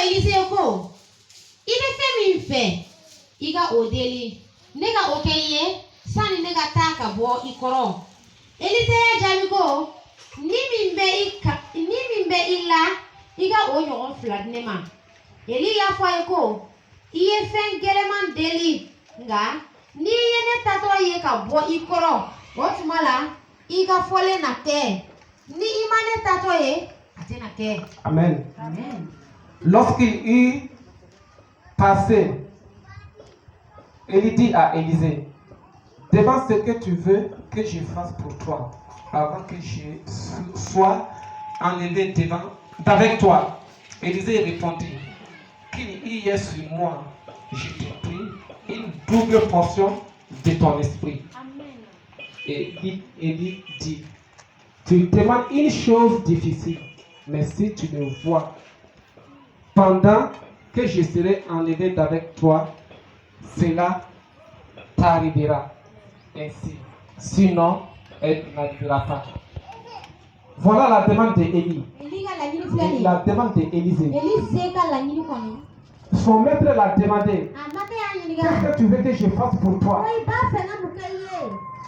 Élisée ko. Il est fait min fait. Iga odeli. Nega okeye. Sani nega taka bo ikoro. Élisée jabi ko. Ni mimbe illa. Iga onyo fladnema. Eli ya fwa ko. Iye fen geleman deli. Nga. Ni yene tato ye ka bo ikoro. Otumala. Iga fole na ke. Ni imane tato ye. Atena ke. Amen. Amen. Lorsqu'il eut passé, Élie dit à Élisée, demande ce que tu veux que je fasse pour toi, avant que je sois enlevé d'avec toi. Élisée répondit, qu'il y ait sur moi, je te prie, une double portion de ton esprit. Amen. Et Élie dit, tu demandes une chose difficile, mais si tu me vois pendant que je serai enlevé d'avec toi, cela t'arrivera ainsi. Sinon, elle n'arrivera pas. Voilà la demande d'Élie. La demande d'Élisée. Son maître l'a demandé. Qu'est-ce que tu veux que je fasse pour toi?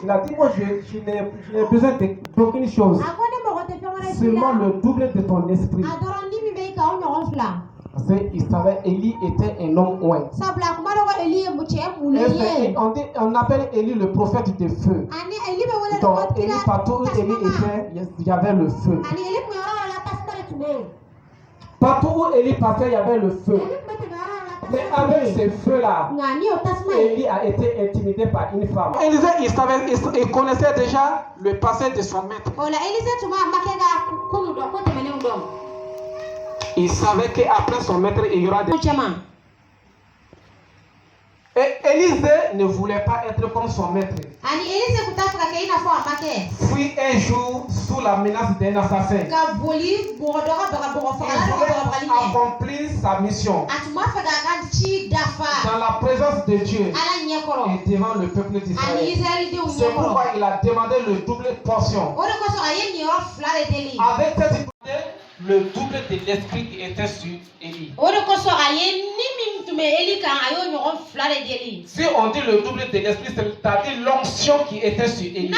Il a dit, moi je n'ai besoin d'aucune chose. Seulement le double de ton esprit. Parce qu'il savait Élie était un homme oint. On appelle Élie le prophète de feu. Donc Élie, partout où Élie était, il y avait le feu. Partout où Élie passait, il y avait le feu. Mais avec ce feu-là, Élie a été intimidé par une femme. Élisée, il connaissait déjà le passé de son maître. Il savait qu'après son maître, il y aura des... Et Élisée ne voulait pas être comme son maître. Fuit un jour sous la menace d'un assassin. Il voulait accomplir sa mission dans la présence de Dieu et devant le peuple d'Israël. C'est pourquoi il a demandé le double portion. Avec cette le double de l'esprit qui était sur Élie. Si on dit le double de l'esprit, c'est-à-dire l'onction qui était sur Élie.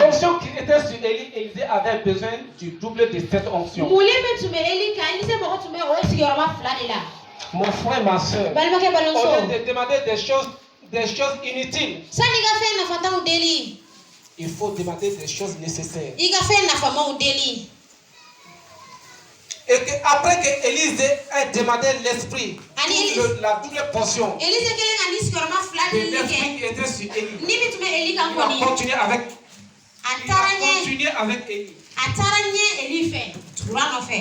L'onction qui était sur Élie, Élisée avait besoin du double de cette onction. Mon frère, ma soeur, au lieu de demander des choses inutiles, il faut demander des choses nécessaires. Et après que Élisée ait demandé l'esprit, la double portion de l'esprit qui était sur Élie, il a continué avec Élie.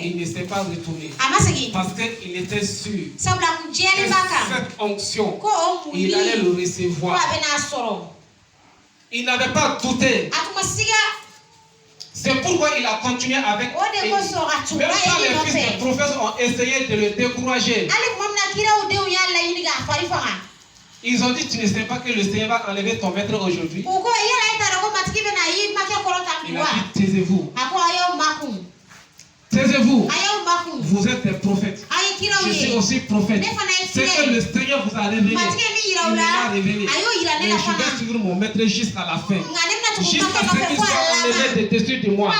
Il ne s'est pas retourné parce qu'il était sûr que cette onction, il allait le recevoir. Il n'avait pas douté. C'est pourquoi il a continué avec Élie. Même quand les fils de prophètes ont essayé de le décourager, ils ont dit, tu ne sais pas que le Seigneur va enlever ton maître aujourd'hui. Il a dit, taisez-vous. Taisez-vous. Vous êtes des prophètes. Je suis aussi prophète. C'est que le Seigneur vous a révélé. Il m'a révélé. Mais je vais suivre mon maître jusqu'à la fin. Jusqu'à ce qu'il soit enlevé de dessus de moi.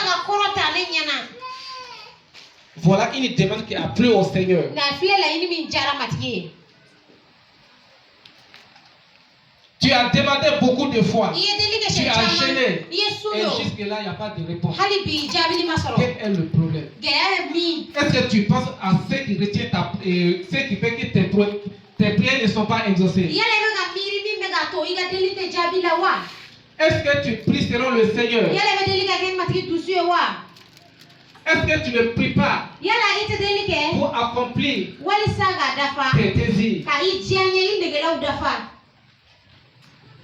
Voilà une demande qui a plu au Seigneur. Tu as demandé beaucoup de fois. Tu as gêné. Et jusque-là, il n'y a pas de réponse. Quel est le problème? Est-ce que tu penses à ce qui retient ce qui fait que tes prières ne sont pas exaucées? Est-ce que tu pries selon le Seigneur? Est-ce que tu ne pries pas pour accomplir tes désirs?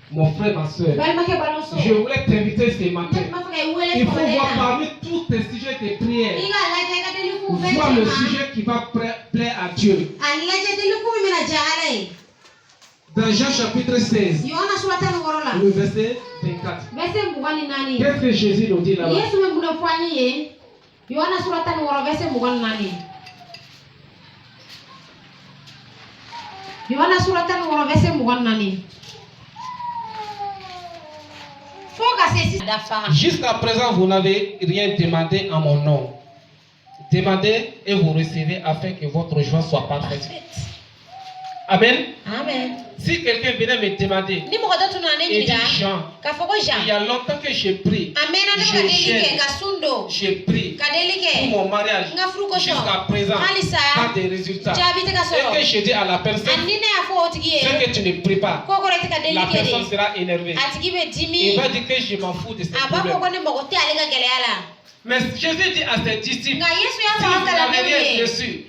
Mon frère, ma soeur, je voulais t'inviter ce matin. Il faut voir parmi tous tes sujets de prière, voir le sujet qui va plaire à Dieu. Dans Jean chapitre 16, le verset 24. Qu'est-ce que Jésus nous dit là-bas? Yohana sura 10 verset 24. Yohana sura 10 verset 24. Jusqu'à présent, vous n'avez rien demandé en mon nom. Demandez et vous recevez afin que votre joie soit parfaite. Amen. Amen. Si quelqu'un venait me demander, et dit Jean, il y a longtemps que j'ai prié, j'ai prié pour mon mariage, jusqu'à présent, pas de résultats. Et que je dis à la personne, ce que tu ne pries pas, la personne sera énervée. Il va dire que je m'en fous de ce problème. Mais Jésus dit à ses disciples, si vous n'avez rien reçu,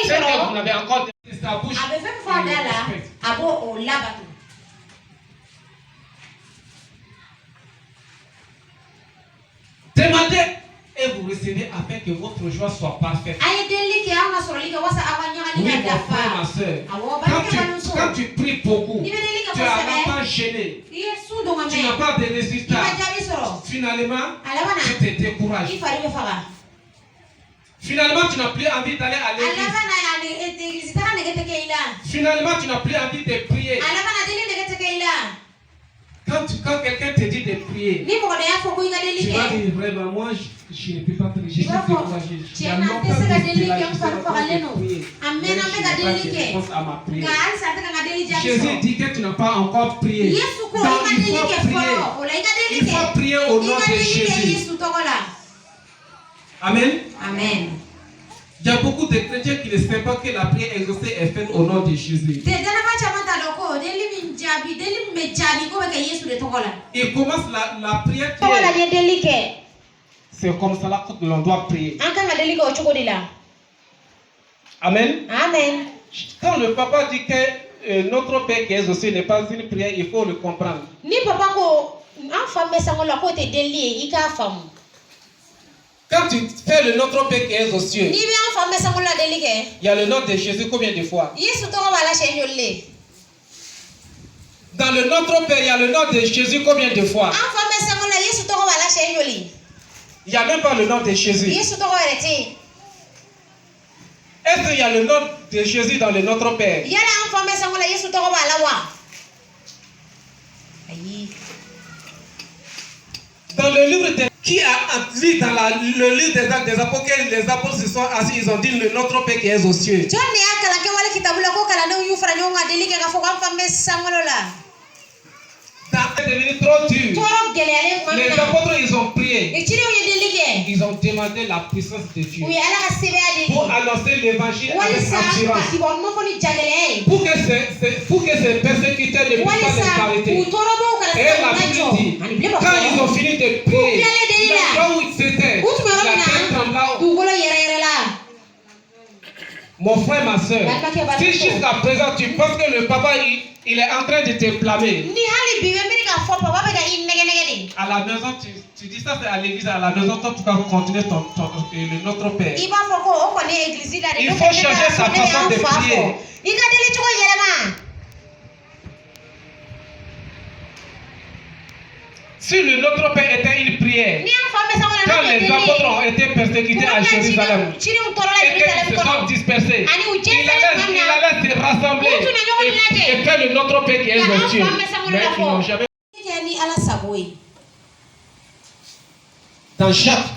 c'est que vous n'avez encore de sa bouche. Demandez et vous recevez afin que votre joie soit parfaite. Oui, mon frère, ma soeur, quand tu pries beaucoup, tu n'as pas gêné, tu n'as pas de résultats. Finalement, tu te décourages. Finalement, tu n'as plus envie d'aller à l'église. Finalement, tu n'as plus envie de prier. Quand quelqu'un te dit de prier, tu vas dire vraiment, moi je ne peux pas prier, je suis découragé. Il y a longtemps que je suis en train de prier, mais je n'ai pas de réponse à ma prière. Jésus dit que tu n'as pas encore prié. Donc il faut prier. Il faut prier au nom de Jésus. Amen. Amen. Il y a beaucoup de chrétiens qui ne savent pas que la prière exaucée est faite au nom de Jésus. Il commence la prière. C'est comme ça que l'on doit prier. Amen. Amen. Quand le papa dit que notre Père qui est exaucé n'est pas une prière, il faut le comprendre. Quand tu fais le Notre Père qui est aux cieux, il y a le nom de Jésus combien de fois? Dans le Notre Père, il y a le nom de Jésus combien de fois? Il n'y a même pas le nom de Jésus. Est-ce qu'il y a le nom de Jésus dans le Notre Père? Dans le livre de... Qui a lu dans le livre des Actes des Apôtres que les apôtres se sont assis, ils ont dit le Notre Père qui est aux cieux. C'est devenu trop dur. Les apôtres, ils ont prié. Ils ont demandé la puissance de Dieu pour annoncer l'évangile avec assurance. Pour que ces persécuteurs ne puissent pas les arrêter. Et la Bible dit, quand ils ont fini de prier, là où ils étaient, la terre trembla. Mon frère, ma soeur, si jusqu'à présent tu penses que le papa il est en train de te blâmer, à la maison tu dis ça, c'est à l'église, à la maison toi tu vas continuer le Notre Père. Il faut changer sa façon de prier. Si le Notre Père était une prière, quand les apôtres ont été persécutés à Jérusalem et qu'ils se sont dispersés, il allait se rassembler et faire le Notre Père qui est aux cieux. Mais ils n'ont jamais. Dans Jacques,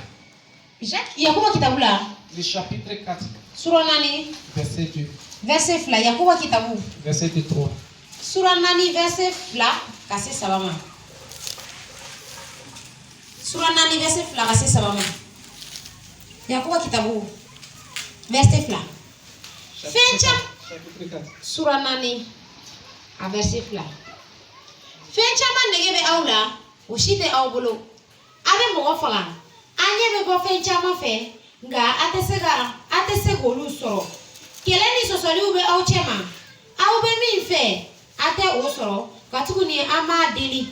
le chapitre 4, verset 2. Verset 3. Sura nani verset fila kasi sabama. Yakuba kitabu verset fila. Fencha sura nani a verset fila. Fencha man nege be aula o shite awbolo. Abe mo fala. Anye be bo fencha ma fe nga atese golu soro. Keleni sosoli ube au chema. Au be min fe ate o soro katukuni ama deli.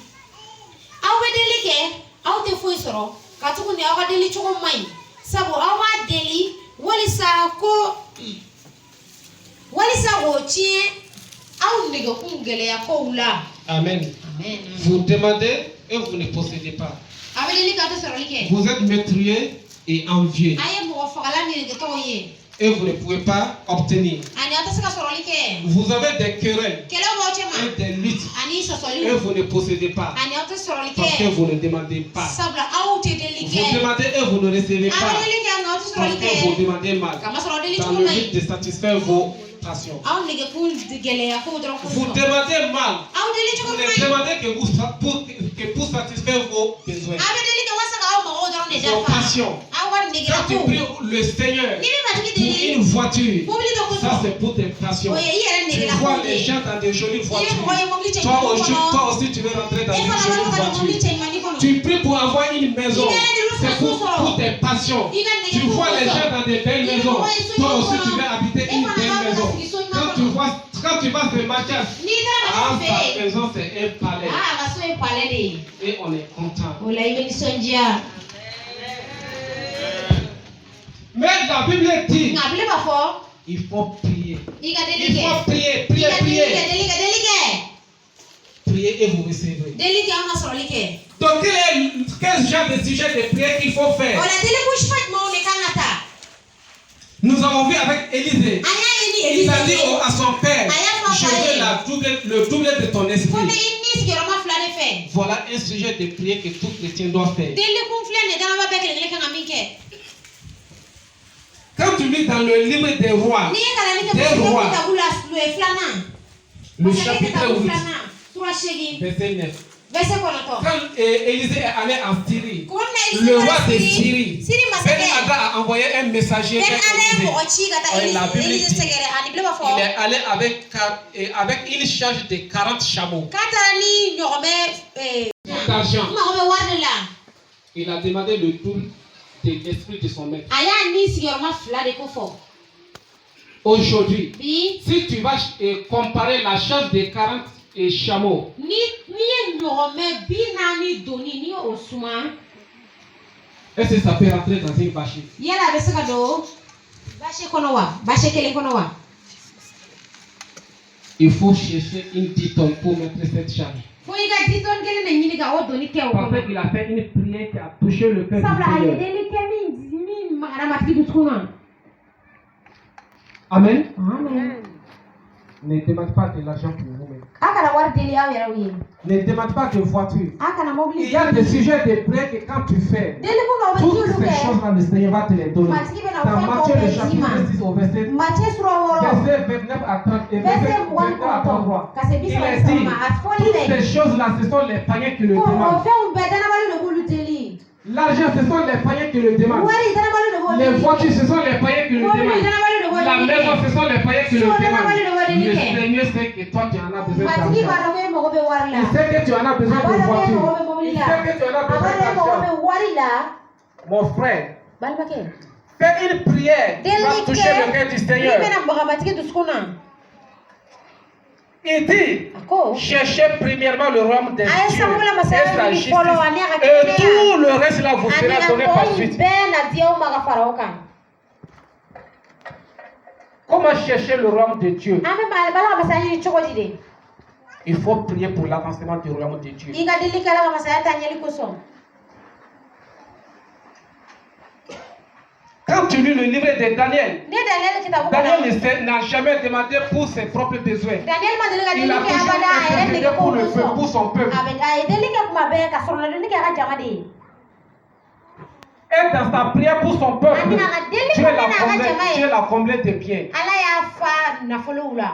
Au be deli ke aw te foyi sɔrɔ ka tuguni aw ka deli cogo man ɲi sabu aw b'a deli walisa k'o tiɲɛ aw negekun gɛlɛya kow la. Amen. Amen. Vous demandez et vous ne possédez pas. A bɛ deli k'a tɛ sɔrɔli kɛ. Vous êtes meurtrier et envieux. Aye mo fagala ni ke to ye. Et vous ne pouvez pas obtenir. Ani ota saka soroli ke. Vous avez des querelles Kele mo chema. et des luttes Ani sosoli. et vous ne possédez pas Ani ota soroli parce que ke. vous ne demandez pas. Sabla au te delike. Vous demandez et vous ne recevez pas Ani delike an ota parce soroli que vous ke. demandez mal Kama soroli dans chuma le mai. but de satisfaire vos passions. Aw nege kun gele ya ko dron ko. Vous demandez mal. Aw delike Vous ko ne mai. demandez que pour satisfaire vos besoins, Abe delike wasaka aw mo dron ne vos dafa. passions. Aw nege Quand tu ko. pries le Seigneur Ni mi matiki pour deli. une voiture, Mobili to ko. ça c'est pour tes passions. Oye yere Tu nege la vois ko. les gens dans des jolies voitures. Oye mobili che. Toi aussi, tu veux rentrer dans une jolie voiture. Tu pries pour avoir une maison. C'est pour tes passions. Tu vois les gens dans des belles maisons. Toi aussi, tu veux habiter une belle maison. Quand tu vas se marcher, ta maison, c'est un palais. Ah, va so palais. Et on est content. Ola ibeni sonjia. Mais la Bible dit Ngabile ba fo. il faut prier. Iga Il delike. faut prier, prier, prier. Delike. Priez et vous recevrez. Delike ama sorolike. Donc, quel genre de sujet de prière qu'il faut faire? Ola dele ku shfat mo ne kanata. Nous avons vu avec Élisée. Aya ni Il a dit Elise. à son père, je veux le double de ton Fone esprit. ini sigero ma flane fe. Voilà un sujet de prière que tout chrétien doit faire. Dele ku flane dana ba bekele ngele kanga minke. Quand tu lis dans le livre des rois, Ni kala ni des ke rois, tabula le flana. le chapitre 8, Tura shegi. verset 9. Verset konoto. Quand Élisée est allé en Syrie, Konna le roi de Syrie, Siri Ben masake. Hadad a envoyé un messager Ben vers ale mo Élisée. ochi gata Et la Bible Elise dit, segere ani bleba fo. il est allé avec une charge de 40 chameaux Kata ni nyogome d'argent. nyogome wadela. Il a demandé le double de l'esprit de son maître. Aya ni sigero ma fla de ko fo. Aujourd'hui, Bi si tu vas comparer la charge de 40 chameaux ni nyogome bi nani doni ni osuma. est-ce que ça peut rentrer dans une vache? Yala be saka do. Bashe kono wa, bashe kele kono wa. Il faut chercher une 10 tonnes pour mettre cette charge. Fo iga diton kele na nyini ga o doni ke o. Parce qu'il a fait une prière qui a touché le cœur du Sabla aye Seigneur. deli ke mi magara matki du skuna. Amen. Amen. Ne demande pas de l'argent pour vous-même. Aka na war deli aw yara wi. Ne demande pas de voiture. Aka na mobili. Il y a des sujets de prière que quand tu fais, Deli ko no be toutes tulu ces ke. choses-là, le Seigneur va te les donner. Dans Matthieu le chapitre 6 au verset Mache sura woro. 29 à 30 et verset Verset 1 à 33. Kase Il bisa est dit, sama atfoli toutes le. ces choses-là, ce sont les païens qui le Ko o demandent. fe un bedana balu no bulu deli. L'argent, ce sont les païens qui le demandent. Wari dana balu no bulu. Les voitures, ce sont les païens qui le Ko mi demandent. dana balu no bulu. La maison, ce sont les païens qui le Sur la demandent. malle de Guadeloupe. Le Seigneur sait que toi, tu en as besoin Matiki d'argent. ba do ko mo be warla. Il sait que tu en as besoin de Abana voiture. mo be mobili Il la. sait que tu en as besoin Abana mo d'argent. be warila. Mon frère, Balba ke. fais une prière qui va toucher le cœur du Seigneur. Ni mena mboga matiki du skuna. Il dit, Ako. cherchez premièrement le royaume des Aya cieux samula et masaya sa ni justice. follow ani aka Et kemea. tout le reste là vous sera donné par Ani suite. be na dia o maga faraoka. Comment chercher le royaume de Dieu? Ame bala masaya ni choko jide. Il faut prier pour l'avancement du royaume de Dieu. Iga dili kala masaya tanyeli kuso. Quand tu lis le livre de Daniel, Ni Daniel kitabu Daniel kana. n'a jamais demandé pour ses propres besoins. Daniel mandele ga Il dili a ke toujours abada ayere intercédé ndege ko pour le peuple, kuso. pour son peuple. Abe ay dili ke kuma be ka sorna dili ke ga jamadi. Et dans sa prière pour son peuple, Amina ga dili Dieu ko l'a na ga comblé, jamai. Dieu l'a comblé de biens. Ala ya fa na follow ula.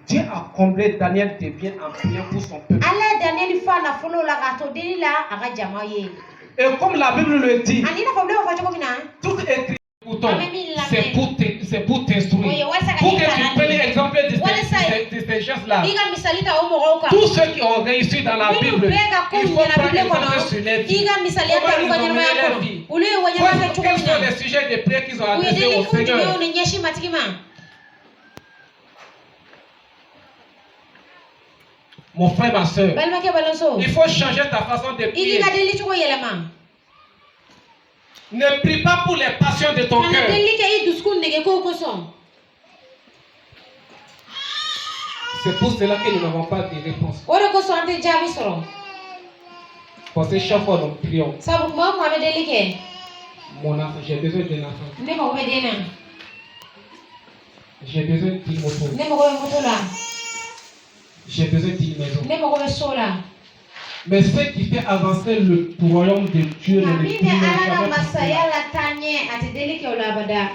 Dieu a comblé Daniel de biens en priant pour son peuple. Ala Daniel fa na follow ula ga to dili la aga jamaye. Et comme la Bible le dit, Ani na problem fa choko kina. tout écrit pourtant, Amemi la c'est pour t'instruire. Oye, wasa Pour que kanisa tu nani? prennes l'exemple de Wale sai. ces choses-là. Iga misalita o mogoka. Tous ceux qui ont réussi dans la Minu Bible, bega il ko faut na prendre Bible kono. exemple sur les vies. Iga misalia ta Comment ruga ils ont nyama mené leur yako. vie. Ule wanyama ka choko Quels sont kina. les sujets de prière qu'ils ont Uye adressés dili au kunti Seigneur? yo ne nyeshi matikima. Mon frère, ma soeur, Balma ke balonso. il faut changer ta façon de prier. Iga dili choko yelema. Ne prie pas pour les passions de ton Kana cœur. dili ke i duskun nege ko ko son. C'est pour cela que nous n'avons pas de réponse. Ore ko so ante jabi soro. Parce que chaque fois nous prions, Sabu kuma kuma be deli ke. mon enfant, j'ai besoin d'un enfant. Ne mako be dena. J'ai besoin d'une moto. Ne mako be moto la. J'ai besoin d'une maison. Ne mako be so la. Mais ce qui fait avancer le royaume de Dieu, Na ne mine le ala na masaya la tanye ati deli ke ola bada.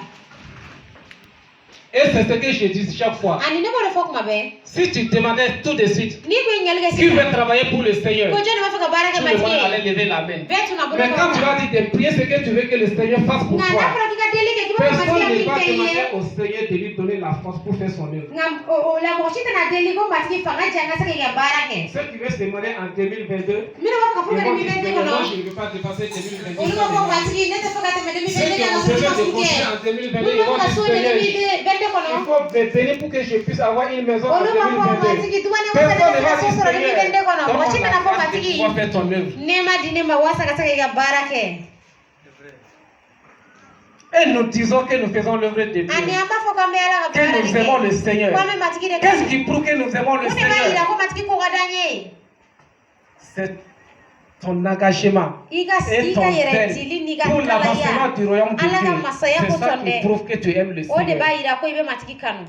Et c'est ce que je dis chaque fois. Ani ne mo fo kuma be. Si tu demandais tout de suite, Ni ko ngelge qui si. veut travailler pour le Seigneur, Ko jone ma fa ka bara tout ka le monde bati. allait lever la main. Betu na bolo. Mais quand tu vas dire de prier ce que tu veux que le Seigneur fasse pour Na toi, na fra ka deli ke ki ma personne mati ne va ya demander pinke. au Seigneur de lui donner la force pour faire son œuvre. Ngam o la mo chita na deli ko mati fa ga janga sa ka bara ke. Ceux qui veulent se marier en 2022, Mino ma fa ka ils fu vont mi dire, bende Seigneur, ko moi no. je ne veux pas dépasser 2022. Ulu mo mati ne te fa ka te me mi Ceux bende qui ka ont no besoin so de suke. construire en 2022, ils Ulu vont mo ka dire, so ne Seigneur, mi bende ko il no. faut me bénir pour que je puisse avoir une maison en Olu ma fa 2022. mati ki duwa ne mo Personne ne va ka dire, so so ne mi bende ko no. Mo Seigneur, chita na donne-moi fa la grâce mati de ki. pouvoir faire ton œuvre. Nema di nema wasa ka ka bara ke. Et nous disons que nous faisons l'œuvre de Dieu. Ani ama fo ka me ala ka bara Que nous aimons le Seigneur. Kwa me mati ki de. Qu'est-ce qui prouve que nous aimons le Ko ne ba ira Seigneur? ko mati ki ko ga danye. C'est ton engagement Iga et ton yere zèle tili ni ga pour l'avancement talaya. du royaume de Ala ka Dieu. masaya ko C'est ça qui sonde. prouve que tu aimes le O de ba Seigneur. ira ko ibe mati ki kanu.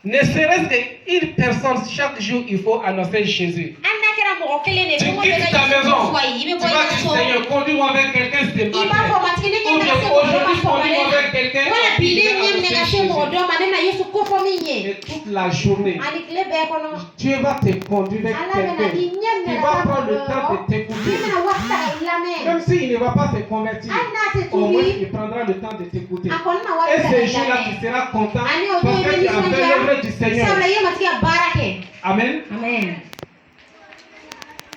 Ne serait-ce qu'une personne, chaque jour, il faut annoncer Jésus. Anda kera mo kele ne Tu ko quittes ta maison, ibe tu ko vas dire, Seigneur, conduis-moi avec quelqu'un ce Iba matin. fo mati ni Ou nyenda bien se ko aujourd'hui, ma conduis-moi fo avec quelqu'un wala à qui je bile vais nyem ne annoncer ga se mo Jésus. do ma na yesu ko fo minye. Et toute la journée, Ani kle be ko no. Dieu va te conduire avec Ala me na quelqu'un inyem qui ne va prendre le temps de t'écouter. Na wasa ilame. Même s'il ne va pas se convertir, Ana te au moins tubi. il prendra le temps de t'écouter. Akon na Et wasa ce jour-là, ilame. tu seras content Ani o parce do que ibe tu ni as fait l'œuvre du Seigneur. Sabla ye mati ya barake. Amen. Amen.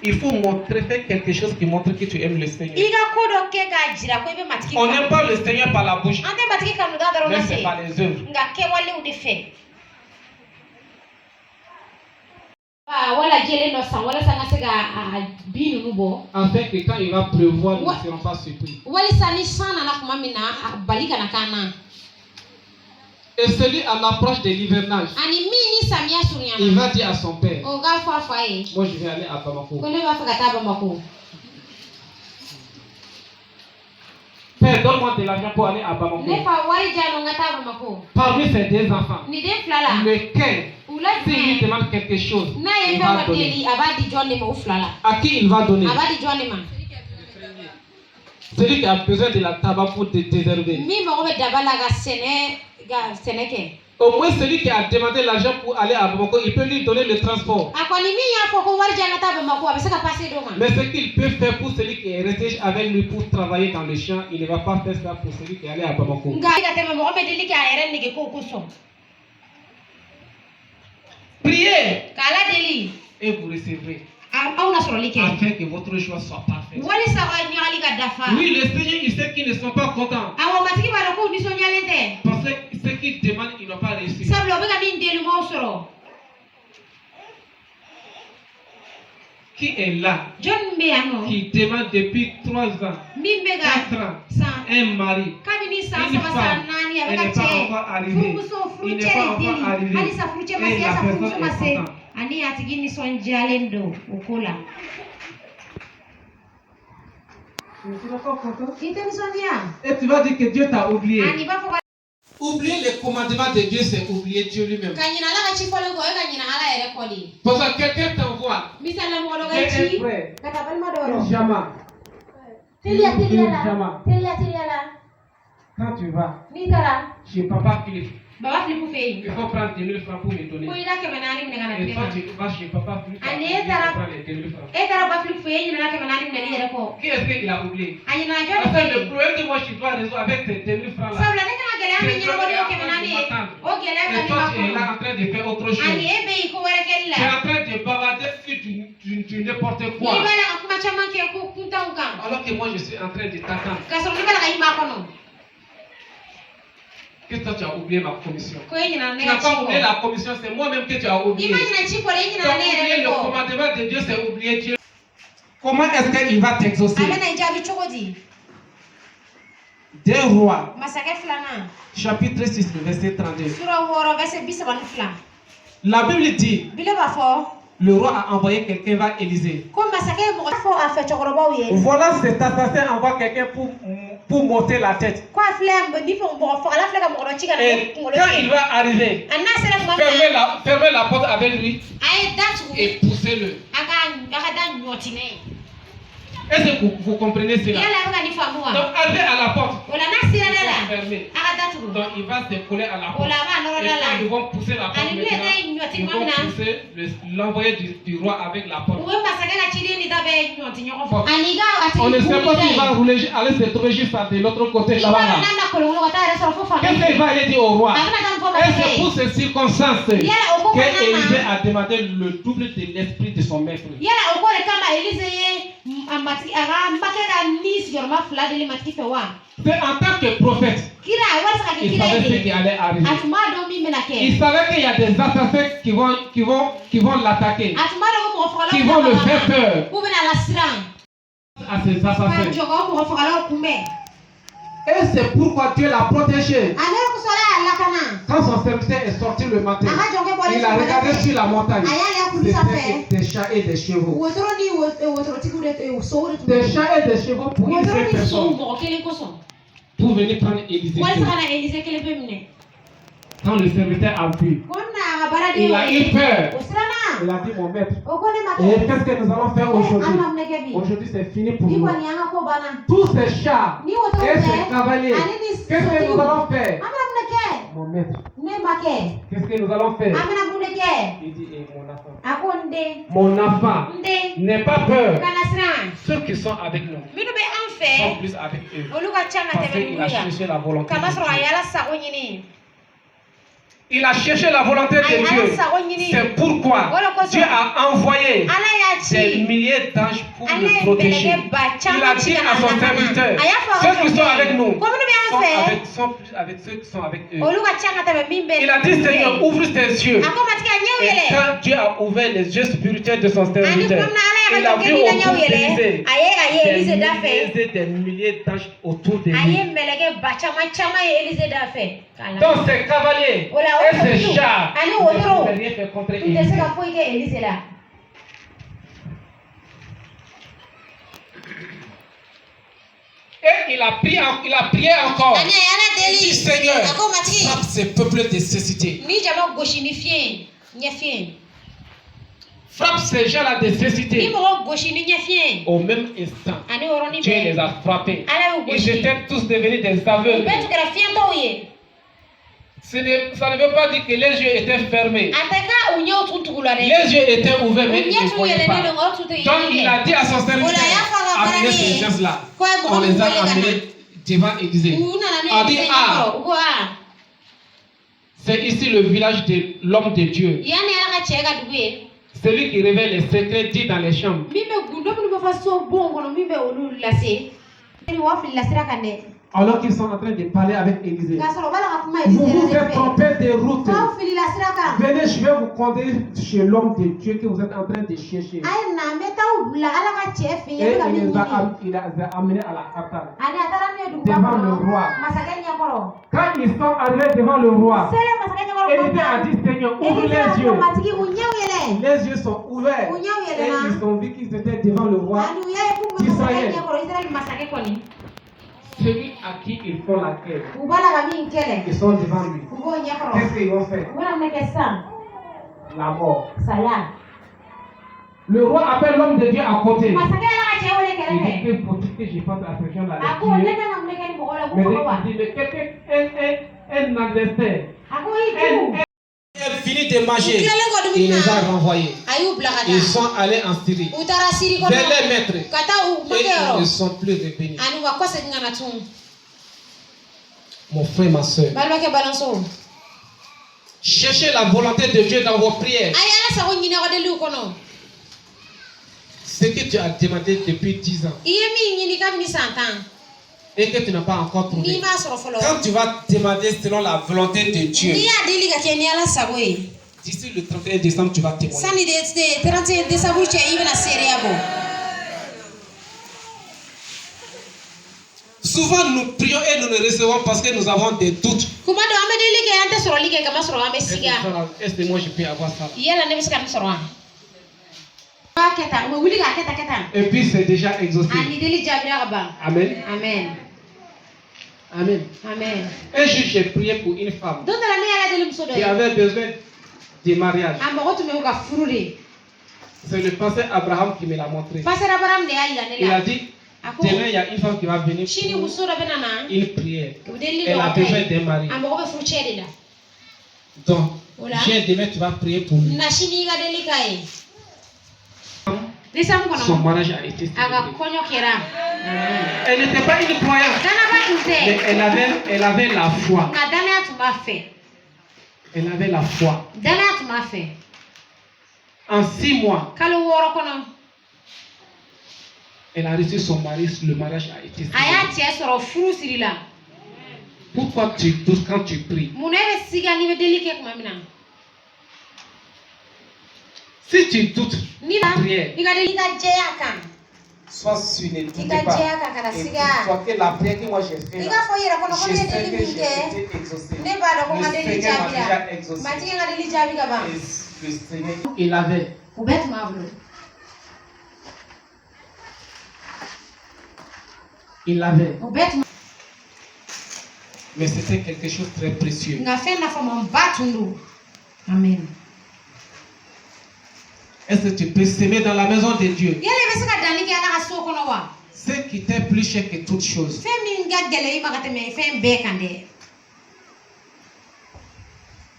Il faut montrer, faire quelque chose qui montre que tu aimes le Seigneur. Iga ko do ke ga jira ko ibe mati ki. On n'aime pas le Seigneur par la bouche, Ande mati ki kanu da daro mais na c'est se. par les œuvres. Nga ke wale u de fe. Wala jele no san wala sanga se ga binu nubo. Afin que quand il va pleuvoir, nous ne serons pas surpris. Wali sani sana na kuma mina balika na kana. Et celui à l'approche de l'hivernage, Ani mini samia il sunyana. va dire à son père, O ga fa fa e. moi je vais aller à Bamako. Ko ne ba fa kata ba mako. Père, donne-moi de l'argent pour aller à Bamako. Ne fa wari jano ngata ba mako. Parmi ces deux enfants, Ni de flala. lequel, Ula s'il lui me. demande quelque chose, Na ye il fa va ma donner. deli abadi jonne ma uflala. À qui il va donner? Abadi jonne ma. Celui qui a besoin de la tabac pour te désherber. Mi mo be dabala ga seneke. Au moins celui qui a demandé l'argent pour aller à Bamako, il peut lui donner le transport. Akoni mi ya fo ko wari jano ta ba mako abisa ka passer do ma. Mais ce qu'il peut faire pour celui qui est resté avec lui pour travailler dans le champ, il ne va pas faire ça pour celui qui est allé à Bamako. Nga ga tema mo be deli ka eren nige ko kuso. Priez Kala deli. et vous recevrez. Au na soro like. Afin que votre choix soit parfait. Wali sa wa nyali ga dafa. Oui, le Seigneur, il sait qu'ils ne sont pas contents. Awo matiki ba ko ni so nyalente. Parce que ce qu'ils demandent, ils n'ont pas réussi. Sablo be ga min deli mo soro. Qui est là, John me ano. qui demande depuis 3 ans, Mi be 4 ga ans, sa. un mari, Kami ni sa une sa sa femme, nani elle abeka n'est pas che. encore arrivée. Furuso Il n'est fruche pas encore deli. arrivé. Ali sa fruche ma Et la sa personne fruche est ma se. contente. Ani atigini son jalendo okola. Tu n'es pas content? Ite ni son dia. Et tu vas dire que Dieu t'a oublié. Ani ba fo Oublier les commandements de Dieu, c'est oublier Dieu lui-même. kanyina la ga chifole ko kanyina ala ere kodi. Parce que quelqu'un t'envoie. Misala mo do J'ai ga chi. un frère, Kata bal ma doro. Jama. Telia Jama. la. Quand tu vas Ni tara. chez Papa Philippe, Baba Filipu fe. il faut prendre 2000 francs pour me donner. Ko ida ke manani mne kana Et tema. quand tu vas chez Papa Philippe, Allez, il faut Tara. prendre les 2000 francs. E tara ba Filipu fe nyina ke manani mne ni ere ko. Qui est-ce qu'il a oublié? Ani na jo Parce que le de. problème que moi je dois résoudre avec ces 2000 francs là, Sabla ne kana gele ami nyina ko ke manani. O gele et ami toi ma tu es ko. là en train de faire autre chose. Ani ebe ko were Tu es kella. en train de bavarder sur n'importe Ni quoi. bala akuma chama ke ko kunta ukan. Alors que moi je suis en train de t'attendre. Kaso ni bala ga ima ko no. Que toi tu as oublié ma commission. Ko nyina ne Tu n'as ga pas oublié chiko. la commission, c'est moi-même que tu as oublié. Ima nyina chiko le Tu nyina as ne oublié ere le ko. commandement de Dieu, c'est oublier Dieu. Comment est-ce qu'il va t'exaucer? Abena ijabi chokodi. 2 Rois, Masake flana. chapitre 6, verset 32. Sura horo verset 22. La Bible dit, Bile ba fo. le roi a envoyé quelqu'un vers Élysée. Voilà, cet assassin envoie quelqu'un pour monter la tête. Et quand il va arriver, fermez la porte avec lui et poussez-le. Est-ce que vous comprenez cela? Donc, arrivé à la porte, fermé. Donc, il va se coller à la porte. Et quand ils vont pousser la porte, ils vont pousser l'envoyé du roi avec la porte. On ne sait pas s'il va aller se trouver juste de l'autre côté là-bas. Qu'est-ce qu'il va aller dire au roi? Et c'est pour ces circonstances qu'Élisée a demandé le double de l'esprit de son maître. C'est en tant que prophète, il savait ce qui allait arriver. Il savait qu'il y a des assassins qui vont l'attaquer, qui vont le faire peur à ces assassins. Et c'est pourquoi Dieu l'a protégé. Quand son serviteur est sorti le matin, il a regardé sur la montagne. C'était des chats et des chevaux. Des chats et des chevaux pour une seule personne. Pour venir prendre Élisée. Quand le serviteur a vu, il a eu peur. Il a dit, mon maître, et qu'est-ce que nous allons faire aujourd'hui? Aujourd'hui, c'est fini pour nous. Tous ces chats et ces cavaliers, qu'est-ce que nous allons faire? Mon maître, qu'est-ce que nous allons faire? Il dit, mon enfant, n'aie pas peur. Ceux qui sont avec nous sont plus avec eux. Parce qu'il a cherché la volonté de Dieu. Il a cherché la volonté de Dieu. C'est pourquoi Dieu a envoyé des milliers d'anges pour le protéger. Il a dit à son serviteur, ceux qui sont avec nous sont plus avec ceux qui sont avec eux. Il a dit, Seigneur, ouvre tes yeux. Et quand Dieu a ouvert les yeux spirituels de son serviteur, il a vu autour d'Élisée des milliers d'anges autour de lui. Donc ces cavaliers et ces chats ne pouvaient rien faire contre Élisée. Et il a prié encore. Il dit, Seigneur, frappe ces peuples de cécité. Frappe ces gens-là de cécité. Au même instant, Dieu les a frappés. Ils étaient tous devenus des aveugles. Ça ne veut pas dire que les yeux étaient fermés. Les yeux étaient ouverts, mais ils ne voyaient pas. Donc il a dit à son serviteur, amenez ces gens-là. On les a amenés devant Élisée. On dit, c'est ici le village de l'homme de Dieu. Celui qui révèle les secrets dit dans les chambres. Alors qu'ils sont en train de parler avec Élisée. Vous vous êtes trompé de route. Venez, je vais vous conduire chez l'homme de Dieu que vous êtes en train de chercher. Et il les a amenés à la capitale, devant le roi. Quand ils sont arrivés devant le roi, Élisée a dit, Seigneur, ouvre les yeux. Les yeux sont ouverts. Et ils ont vu qu'ils étaient devant le roi d'Israël. Celui à qui ils font la guerre, ils sont devant lui. Qu'est-ce qu'ils vont faire? La mort. Le roi appelle l'homme de Dieu à côté. Il dit, que faut-il que je fasse à ce genre-là? Mais il dit, mais quelqu'un, un adversaire, elle finit de manger. Il les a renvoyés. Ils sont allés en Syrie. Vers les maîtres. Et ils ne sont plus revenus. Mon frère, ma soeur. Cherchez la volonté de Dieu dans vos prières. Ce que tu as demandé depuis 10 ans. Et que tu n'as pas encore trouvé. Quand tu vas demander selon la volonté de Dieu, d'ici le 31 décembre, tu vas témoigner. Souvent, nous prions et nous ne recevons parce que nous avons des doutes. Est-ce que moi je peux avoir ça? Et puis c'est déjà exaucé. Amen. Amen. Amen. Amen. Un jour, j'ai prié pour une femme qui avait besoin de mariage. C'est le pasteur Abraham qui me l'a montré. Il a dit, demain, il y a une femme qui va venir pour une prière. Elle a besoin d'un mari. Donc, demain, tu vas prier pour lui. Son mariage a été célébré. Elle n'était pas une croyante, mais elle avait la foi. Elle avait la foi. En 6 mois, elle a reçu son mari, le mariage a été célébré. Pourquoi tu doutes quand tu pries? Si tu doutes, prière. Sois sûr, ne doute pas. Et dis-toi que la prière que moi j'ai faite, je sais que j'ai été exaucé. Le Seigneur m'a déjà exaucé. Et le Seigneur, il avait. Il l'avait. Mais c'était quelque chose de très précieux. Amen. Est-ce que tu peux s'aimer dans la maison de Dieu? Ce qui t'est plus cher que toute chose.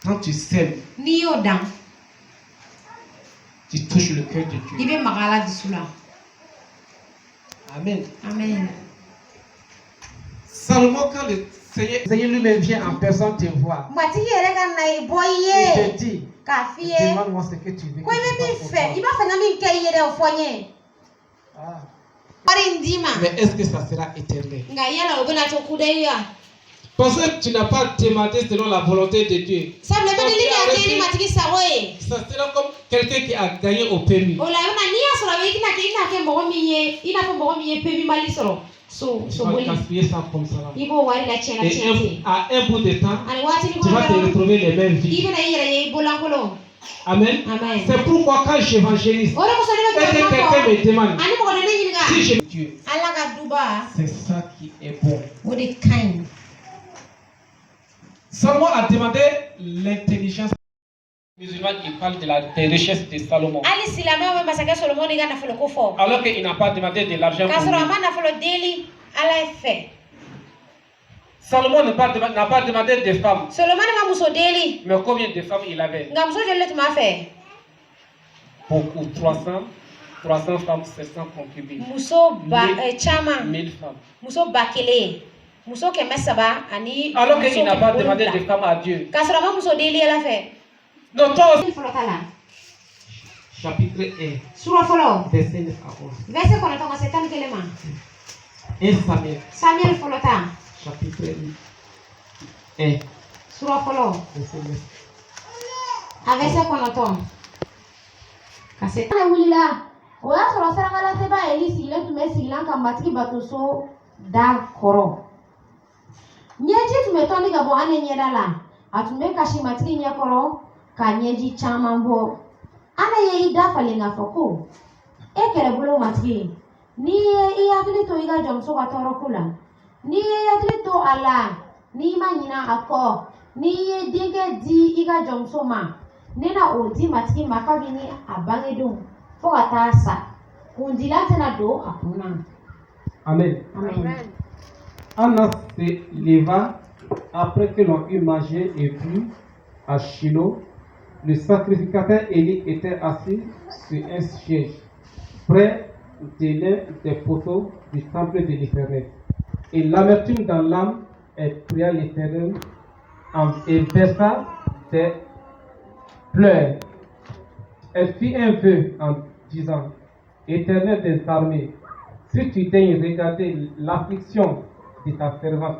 Quand tu sèmes, tu touches le cœur de Dieu. Amen. Amen. Seulement quand le Seigneur lui-même vient en personne te voir, il te dit, demande-moi ce que tu veux. Mais est-ce que ça sera éternel? Parce que tu n'as pas demandé selon la volonté de Dieu. Ça sera comme quelqu'un qui a gagné au permis. Tu vas gaspiller ça comme ça. Et à un bout de temps, tu vas te retrouver les mêmes vies. Amen. C'est pourquoi quand j'évangélise, et que quelqu'un me demande si je Dieu, c'est ça qui est bon. Salomon a demandé l'intelligence. Musulman, il parle des richesses de Salomon. Alors qu'il n'a pas demandé de l'argent pour lui. Salomon n'a pas demandé de femmes. Mais combien de femmes il avait? Beaucoup. 300 femmes, 700 concubines. 1000 femmes. Alors qu'il n'a pas demandé de femmes à Dieu. Non, toi aussi. Chapitre 1. Verset 9 à 11. 1 Samuel. Chapitre 1. Verset 9. Nyeji tumetoni gabo ane nyedala atumeka shimatiki nyekoro ka nyeji chamambo ana ye ida falinga foko ekere bulo matiki ni ye yakili to iga jomso watoro kula ni ye yakili to ala ni manyina ako ni ye dige di iga jomso ma nena odi matiki makabini abangedo fokata sa kundila tena do apuna. Amen. Anna se leva après que l'on eut mangé et bu à Shiloh. Le sacrificateur Élie était assis sur un siège près de l'un des poteaux du temple de l'Éternel. Et l'amertume dans l'âme, elle pria l'Éternel et versa des pleurs. Elle fit un vœu en disant: Éternel des armées, si tu daignes regarder l'affliction de ta servante,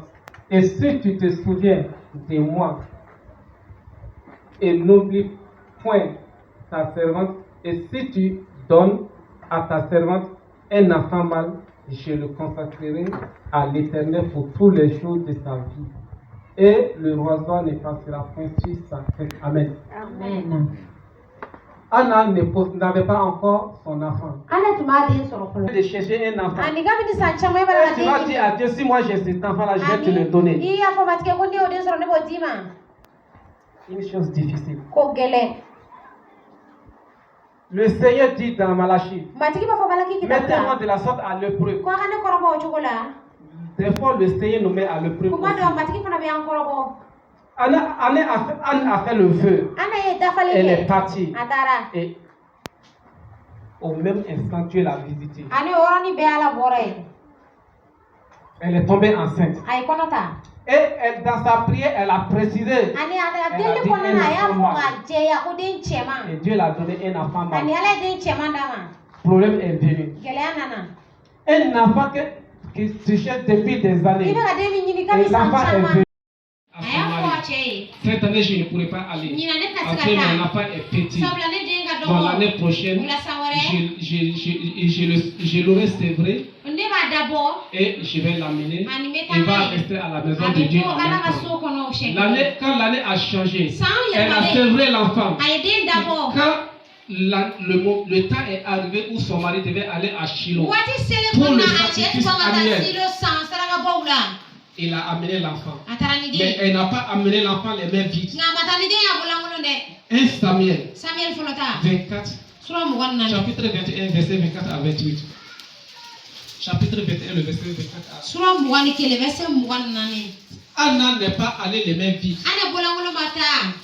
et si tu te souviens de moi, et n'oublie point ta servante, et si tu donnes à ta servante un enfant mâle, je le consacrerai à l'Éternel pour tous les jours de sa vie, et le roseau ne passera point sur sa tête. Amen. Anna n'avait pas encore son enfant. Ana tuma den sɔrɔ fɔlɔ. De chercher un enfant. Ani kabini san caman i b'a la Tu vas dire à Dieu, si moi j'ai cet enfant-là, je vais te le donner. I y'a fɔ matigi ko ne y'o den sɔrɔ ne b'o d'i ma. Une chose difficile. Ko gɛlɛn. Le Seigneur dit dans Malachie, Matigi b'a fɔ Malaki mettez-moi de la sorte à l'épreuve. Ko a ka ne kɔrɔbɔ o cogo la. Des fois, le Seigneur nous met à l'épreuve. Kuma dɔ matigi fana bɛ an kɔrɔbɔ. Anna a fait le vœu. Ana ye dafali kɛ. Elle est partie. A taara. Et au même instant, Dieu l'a visitée. Ani o yɔrɔnin bɛɛ Ala bɔra yen. Elle est tombée enceinte. A ye kɔnɔ ta. Et dans sa prière, elle a précisé. Ani a deli kɔnɔna na a y'a fɔ k'a jɛya ko den cɛman. Et Dieu l'a donné un enfant mâle. Ani Ala ye den cɛman d'a ma. Problème est venu. Gɛlɛya nana. Un enfant qui se cherche depuis des années. I bɛ ka den min ɲini Et kabini san l'enfant est caman. venu. A y'a fɔ a cɛ ye. Cette année, je ne pourrai pas aller. Ɲinan ne ka se Parce ka que taa. mon enfant est petit. Sabula ne den ka Dans dɔgɔ. l'année prochaine, O la san wɛrɛ. je l'aurai sévré Ne b'a dabɔ. et je vais l'amener. Ani n bɛ Il va taa n'a ye. rester à la maison A de bɛ Dieu to en Ala même ka temps. so kɔnɔ o siɲɛ kelen. Quand l'année a changé, San elle a yɛlɛmalen. sévré l'enfant. A ye den dabɔ. Quand le temps est arrivé où son mari devait aller à Shiloh, Waati selen Pour kɔnɔna le a cɛ sacrifice tun kan ka annuel. taa silo san sarakabɔw la. il a amené l'enfant. A taara ni Mais den. elle n'a pas amené l'enfant les mains vides. Nka a ma taa ni den y'a bololankolon dɛ. 1 Samuel Samuel fɔlɔ ta. 24, Sura mugan ni naani. chapitre 21, verset 24 à 28. Chapitre 21, le verset 24 à 28. Sura mugan ni kelen verset mugan ni naani. Anna n'est pas allée les mains vides. Ana bololankolon ma taa.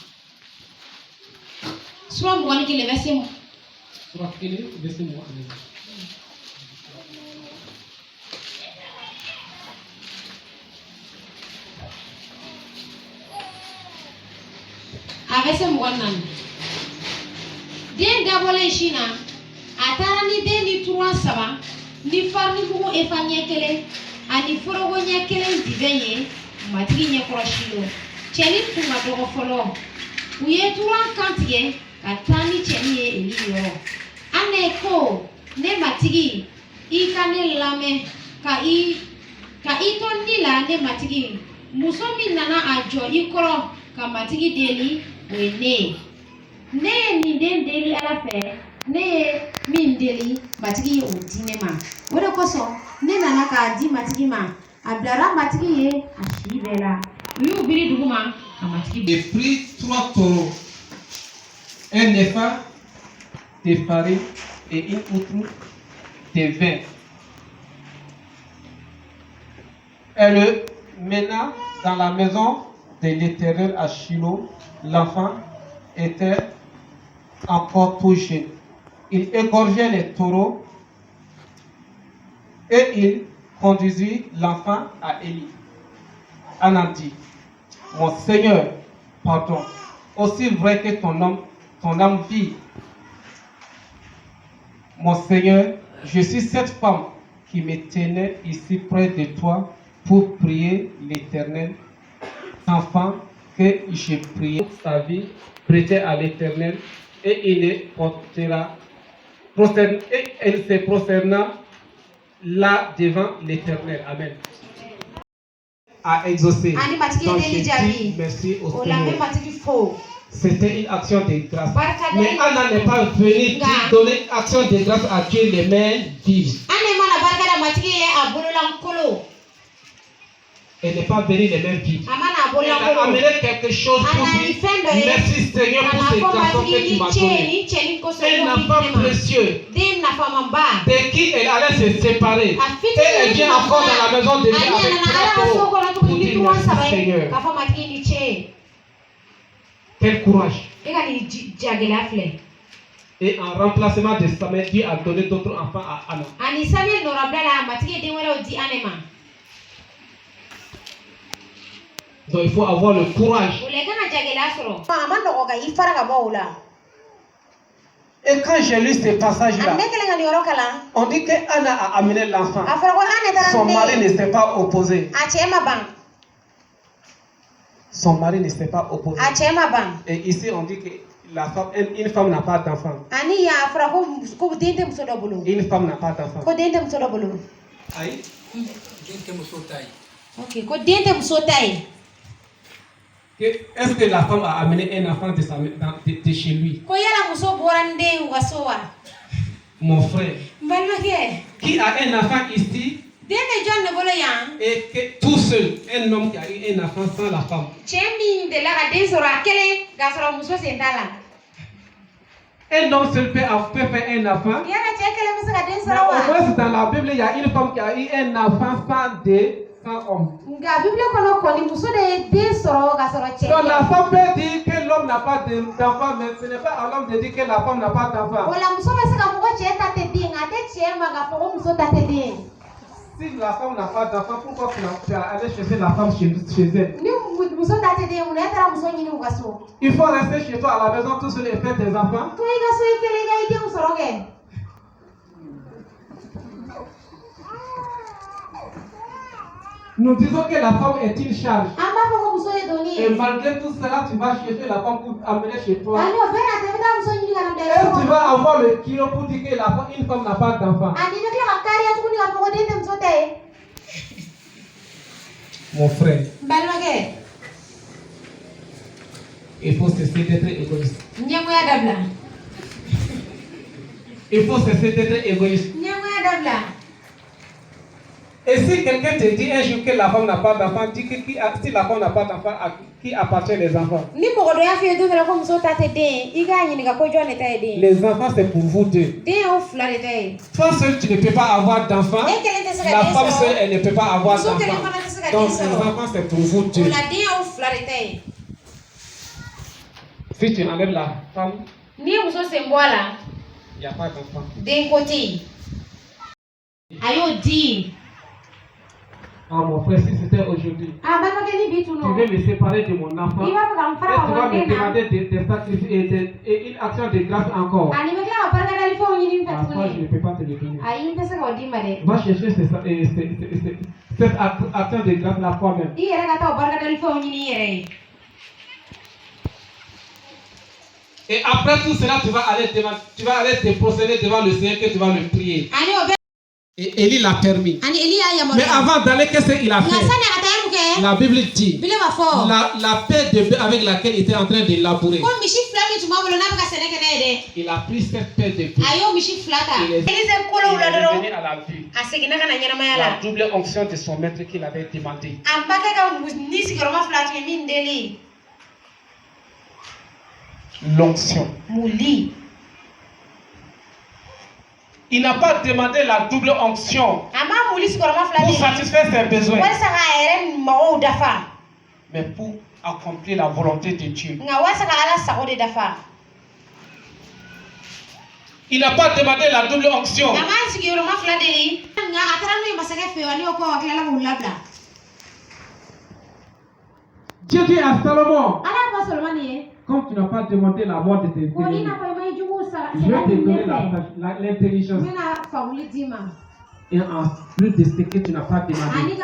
Sura mugan ni kelen verset. Soit qu'il est, laissez-moi aller. A verset mugan ni naani. Den dabɔlen sin na a taara ni den ni turan saba ni farinibugu efa ɲɛ kelen ani foroko ɲɛ kelen dibɛn ye matigi ɲɛkɔrɔ Shilo. Cɛnin tun ka dɔgɔ fɔlɔ. U ye turan kantigɛ ka taa ni cɛnin ye Eli yɔrɔ. Ana ko ne matigi i ka ne lamɛn ka i to ni la ne matigi. Muso min nana a jɔ i kɔrɔ ka matigi deli o ye ne ye. Ne ye nin den deli Ala fɛ, ne ye min deli matigi ye o di ne ma. O de kosɔn ne nana k'a di matigi ma. A bilara matigi ye a si bɛɛ la. U y'u biri dugu ma ka matigi. Il prit 3 taureaux, un épha de farine et une outre de vin. Elle le mena dans la maison de l'Éternel à Shiloh. L'enfant était encore tout jeune. Il égorgeait les taureaux et il conduisit l'enfant à Élie. Anna dit, mon Seigneur, pardon, aussi vrai que ton âme vit. Mon Seigneur, je suis cette femme qui me tenait ici près de toi pour prier l'Éternel. Enfant que j'ai prié toute sa vie, prêtait à l'Éternel, et il se prosterna là devant l'Éternel. Amen. A exaucé. Donc je dis merci au Seigneur. C'était une action de grâce. Mais Anna n'est pas venue donner action de grâce à Dieu les mains vives. Elle n'est pas venue les mains vides. Elle a amené quelque chose pour dire merci Seigneur pour ce garçon que tu m'as donné. Un enfant précieux de qui elle allait se séparer. Et elle vient encore dans la maison de Dieu avec 3 taureaux pour dire merci Seigneur. Quel courage. Et en remplacement de Samuel, Dieu a donné d'autres enfants à Anna. Donc il faut avoir le courage. Et quand j'ai lu ce passage-là, on dit que Anna a amené l'enfant. Son mari ne s'est pas opposé. Son mari ne s'est pas opposé. Et ici on dit que une femme n'a pas d'enfant. Une femme n'a pas d'enfant. Ok, ko den tɛ muso ta ye. est-ce que la femme a amené un enfant de chez lui? Mon frère, qui a un enfant ici et que tout seul, un homme qui a eu un enfant sans la femme. Un homme seul peut faire un enfant. Mais au moins dans la Bible, il y a une femme qui a eu un enfant sans homme. Donc la femme peut dire que l'homme n'a pas d'enfant, mais ce n'est pas à l'homme de dire que la femme n'a pas d'enfant. Si la femme n'a pas d'enfant, pourquoi tu as allé chercher la femme chez elle? Il faut rester chez toi à la maison tout seul et faire tes enfants. Nous disons que la femme est une charge. Et malgré tout cela, tu vas chercher la femme pour amener chez toi. Et tu vas avoir le kilo pour dire que une femme n'a pas d'enfant. Mon frère, il faut cesser d'être égoïste. Il faut cesser d'être égoïste. Et si quelqu'un te dit un jour que la femme n'a pas d'enfant, dis que si la femme n'a pas d'enfant, à qui appartient les enfants? Les enfants, c'est pour vous deux. Toi seul, tu ne peux pas avoir d'enfant. La femme seule, elle ne peut pas avoir d'enfant. Donc, les enfants, c'est pour vous deux. Si tu enlèves la femme, il n'y a pas d'enfant. Ah mon frère, si c'était aujourd'hui, tu veux me séparer de mon enfant, et tu vas me demander des sacrifices et une action de grâce encore. Ah, toi, je ne peux pas te le donner. Va chercher cette action de grâce là toi-même. Et après tout cela, tu vas aller te procéder devant le Seigneur que tu vas le prier. Et Élie l'a permis. Mais avant d'aller, qu'est-ce qu'il a fait? La Bible dit la paix de bœuf avec laquelle il était en train de labourer. Il a pris cette paix de bœuf. Il est revenu à la vie. La double onction de son maître qu'il avait demandé. L'onction. Il n'a pas demandé la double onction pour satisfaire ses besoins, mais pour accomplir la volonté de Dieu. Il n'a pas demandé la double onction. Dieu dit à Salomon, comme tu n'as pas demandé la mort de tes ennemis, je vais te donner l'intelligence. Et en plus de ce que tu n'as pas demandé.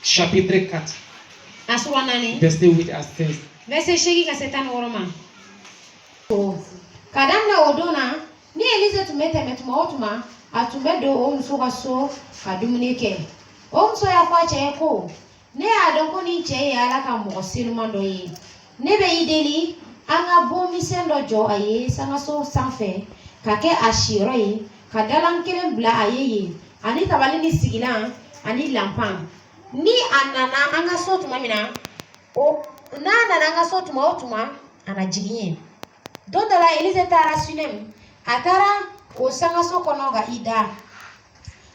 Chapitre 4. Verset 8 à 16. Kadamna odona ni Elize tumete metumaotuma atumedo omsuga so kadumunike omso ya kwache eko ne adonko ni che ala ka mo silmando yi ne be ideli anga bomi sendo jo aye sanga so sanfe kake ashiro yi kadalan kelen bla aye ani tabali ni sigila ani lampan ni anana anga so tumamina o na anga so tumaotuma ana jiginye. Donc dans la Élise tara sunem atara o sanga so konoga ida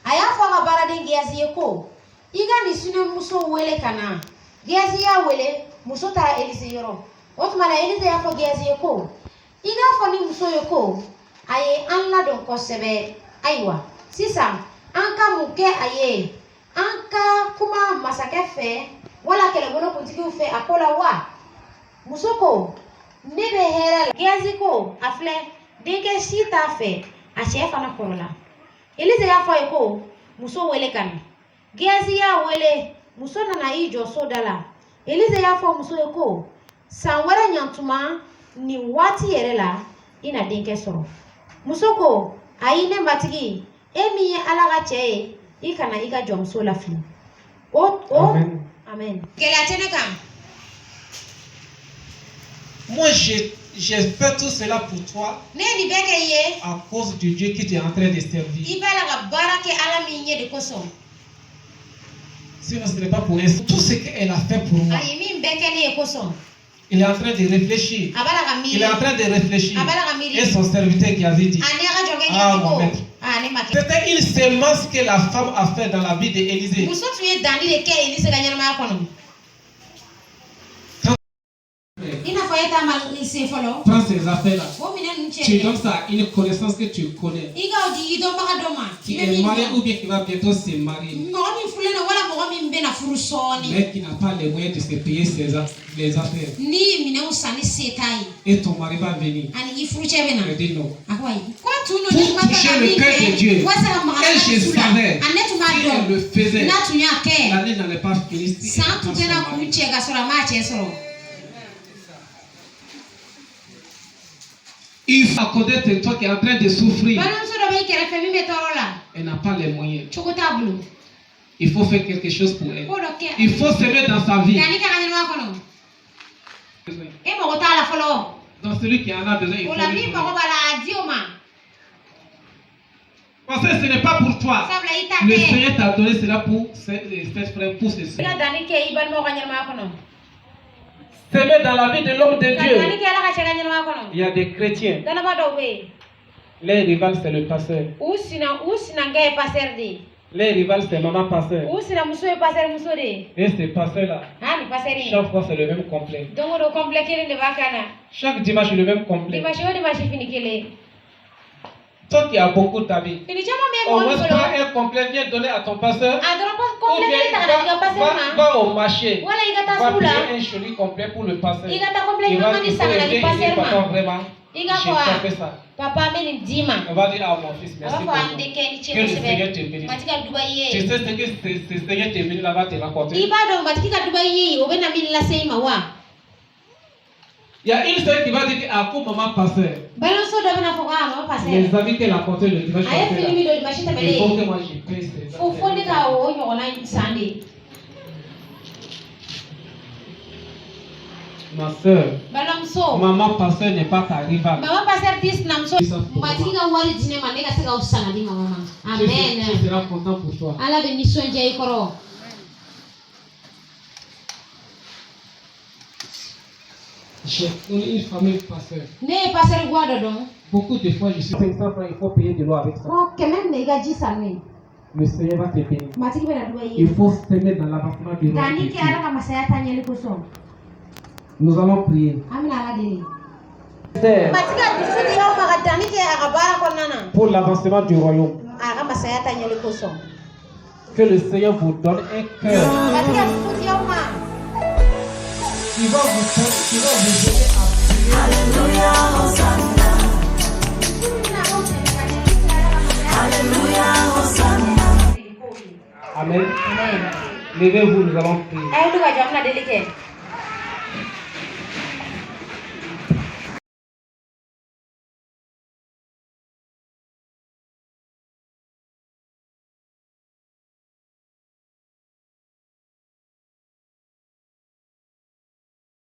aya fanga barade giazi eko iga ni sunem muso wele kana giazi ya wele muso tara Élise yoro otuma la Élise ya fo giazi eko iga fo ni muso yoko aye anla don kosebe aiwa sisa anka muke aye anka kuma masake fe wala kele bono kuntiki fe akola wa musoko nebe hera giaziko afle deke sita fe a chefa na korola Elize ya fa eko muso wele kan giazi ya wele muso na ijo so dala Elize ya fa muso eko sanwara nyantuma ni wati yerela ina denke soro musoko aine matigi emi alaga che ikana iga jomso la fli o amen Amen. Quelle est ta Moi, j'ai fait tout cela pour toi à cause du Dieu qui t'est en train de servir. Sinon, ce n'est pas pour elle. Tout ce qu'elle a fait pour moi. Il est en train de réfléchir. Il est en train de réfléchir. Et son serviteur qui avait dit, ah mon maître. C'était une sémence que la femme a fait dans la vie d'Élisée. Prends ces affaires-là. Tu donnes ça à une connaissance que tu connais. Qui est marié ou bien qui va bientôt se marier. Mais qui n'a pas les moyens de se payer les affaires. Et ton mari va venir. Je dis non. Pour toucher le cœur de Dieu. Et je savais si elle le faisait, l'année n'allait pas finir. Il faut connaître toi qui es en train de souffrir. Elle n'a pas les moyens. Il faut faire quelque chose pour elle. Il faut s'aimer dans sa vie. Dans celui qui en a besoin, il faut lui donner. Parce que ce n'est pas pour toi. Le Seigneur t'a donné cela pour cette frère, pour ceci. S'aimer dans la vie de l'homme de Dieu. Il y a des chrétiens. Les rivales, c'est le pasteur. Les rivales, c'est maman pasteur. Et ces pasteurs-là, chaque fois, c'est le même complet. Chaque dimanche, le même complet. Toi qui as beaucoup d'amis, au moins pas un complet, viens donner à ton pasteur. Ou bien va au marché, va payer un joli complet pour le pasteur. Il va dire, papa, vraiment, j'ai pas fait ça. On va dire à mon fils, merci pour moi. Que le Seigneur te bénisse. Tu sais ce que le Seigneur te bénisse là-bas te raconter. Il y a une seule qui va dire à quoi maman pasteur. Les amis qu'elle a porté le dimanche passé, il faut que moi j'y paye ces ma soeur, maman pasteur n'est pas ta rivale. Tu seras content pour toi. J'ai une famille pasteur. Beaucoup de fois, je suis 500 francs, il faut payer de l'eau avec ça. Le Seigneur va te bénir. Il faut s'aimer dans l'avancement du royaume. Nous allons prier. Pour l'avancement du royaume. Que le Seigneur vous donne un cœur qui va vous aider à prier. Alléluia, Hosanna. Alléluia, Hosanna. Amen. Levez-vous, nous allons prier.